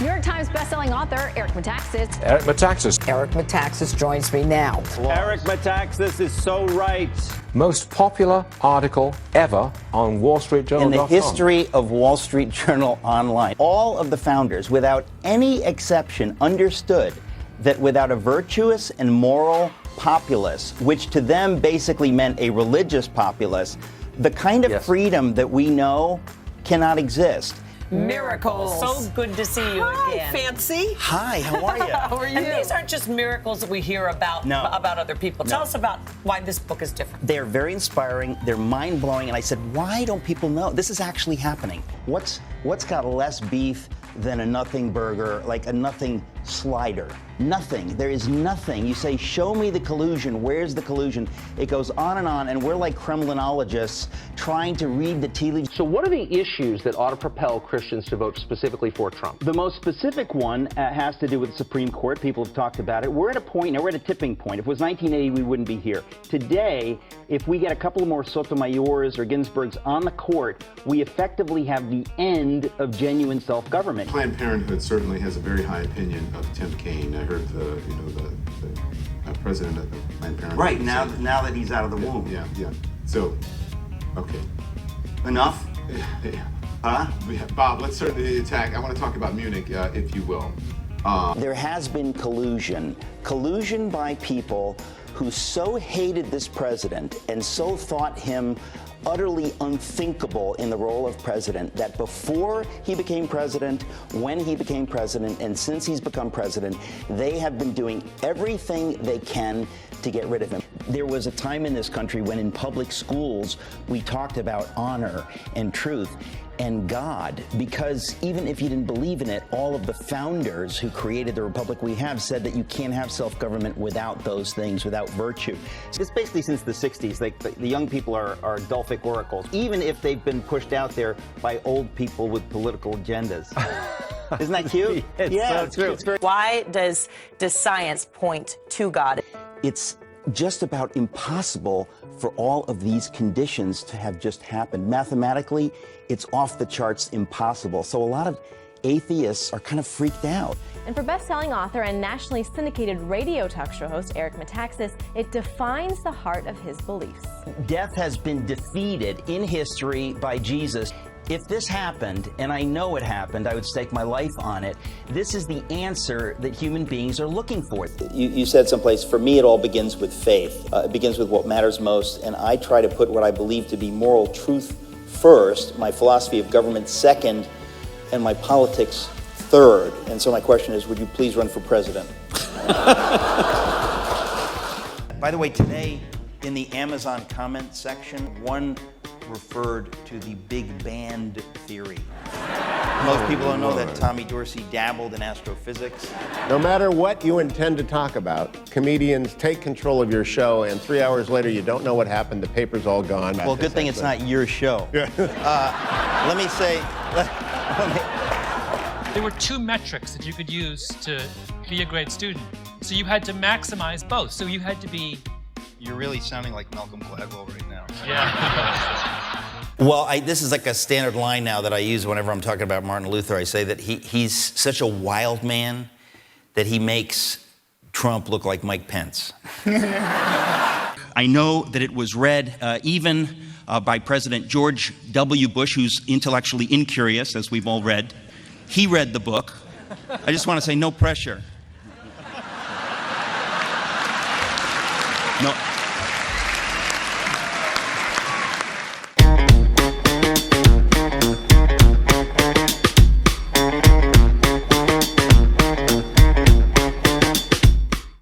New York Times bestselling author Eric Metaxas. Eric Metaxas. Eric Metaxas joins me now. Eric Metaxas is so right. Most popular article ever on WallStreetJournal.com. In the history of Wall Street Journal Online, all of the founders, without any exception, understood that without a virtuous and moral populace, which to them basically meant a religious populace, the kind of freedom that we know cannot exist. Miracles. So good to see you again. Fancy. Hi, how are you? How are you? And these aren't just miracles that we hear about other people. Tell us about why this book is different. They're very inspiring. They're mind-blowing. And I said, why don't people know? This is actually happening. What's got less beef than a nothing burger, like a nothing slider? Nothing. There is nothing. You say, show me the collusion. Where's the collusion? It goes on, and we're like Kremlinologists trying to read the tea leaves. So what are the issues that ought to propel Christians to vote specifically for Trump? The most specific one has to do with the Supreme Court. People have talked about it. We're at a point now, we're at a tipping point. If it was 1980, we wouldn't be here. Today, if we get a couple more Sotomayors or Ginsburgs on the court, we effectively have the end of genuine self-government. Planned Parenthood certainly has a very high opinion of Tim Kaine. I heard the president of the Planned Parenthood. Right, now that he's out of the womb. Yeah. So, okay. Enough? Huh? Bob, let's start the attack. I want to talk about Munich, if you will. There has been collusion by people who so hated this president and so thought him utterly unthinkable in the role of president that before he became president, when he became president, and since he's become president, they have been doing everything they can to get rid of him. There was a time in this country when in public schools we talked about honor and truth and God, because even if you didn't believe in it, all of the founders who created the republic we have said that you can't have self-government without those things, without virtue. So it's basically since the 60s, like the young people are Delphic oracles, even if they've been pushed out there by old people with political agendas. Isn't that cute? It's so true. It's very. Why does science point to God? It's just about impossible for all of these conditions to have just happened. Mathematically, it's off the charts impossible. So a lot of atheists are kind of freaked out. And for best-selling author and nationally syndicated radio talk show host Eric Metaxas, it defines the heart of his beliefs. Death has been defeated in history by Jesus. If this happened, and I know it happened, I would stake my life on it. This is the answer that human beings are looking for. You said someplace, for me it all begins with faith. It begins with what matters most, and I try to put what I believe to be moral truth first, my philosophy of government second, and my politics third. And so my question is, would you please run for president? By the way, today in the Amazon comment section, one referred to the big band theory. Most people don't know that Tommy Dorsey dabbled in astrophysics. No matter what you intend to talk about, comedians take control of your show, and 3 hours later you don't know what happened, the paper's all gone. Well, good thing it's not your show. Let me say, there were two metrics that you could use to be a great student. So you had to maximize both. So you had to be... You're really sounding like Malcolm Gladwell right now. Yeah. Well, this is like a standard line now that I use whenever I'm talking about Martin Luther. I say that he's such a wild man that he makes Trump look like Mike Pence. I know that it was read even by President George W. Bush, who's intellectually incurious, as we've all read. He read the book. I just want to say no pressure. No.